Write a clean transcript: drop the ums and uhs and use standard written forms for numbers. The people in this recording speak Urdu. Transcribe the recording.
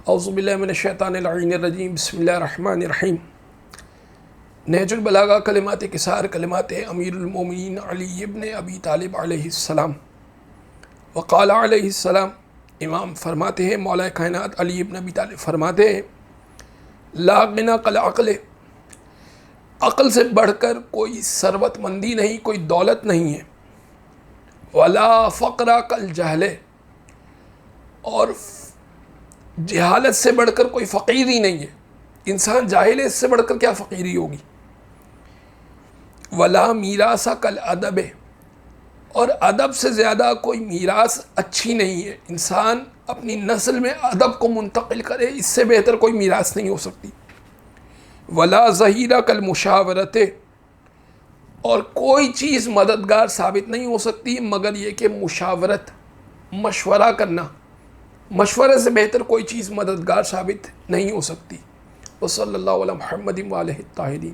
اعوذ باللہ من الشیطان اللعین الرجیم، بسم اللہ الرحمن الرحیم۔ نہج البلاغہ کلمات کثار کلمات امیر المومنین علی ابن ابی طالب علیہ السلام۔ وقال علیہ السلام، امام فرماتے ہیں، مولا کائنات علی ابن ابی طالب فرماتے ہیں، لا غنی کالعقل، عقل سے بڑھ کر کوئی ثروت مندی نہیں، کوئی دولت نہیں ہے۔ ولا فقر کالجہل، اور جہالت سے بڑھ کر کوئی فقیر ہی نہیں ہے۔ انسان جاہل ہے، اس سے بڑھ کر کیا فقیری ہوگی۔ ولا میراث کالادب، اور ادب سے زیادہ کوئی میراث اچھی نہیں ہے۔ انسان اپنی نسل میں ادب کو منتقل کرے، اس سے بہتر کوئی میراث نہیں ہو سکتی۔ ولا ظہیر کالمشاورت، اور کوئی چیز مددگار ثابت نہیں ہو سکتی مگر یہ کہ مشاورت، مشورہ کرنا، مشورے سے بہتر کوئی چیز مددگار ثابت نہیں ہو سکتی۔ وصلی اللہ علی محمد وآلہ الطاہرین۔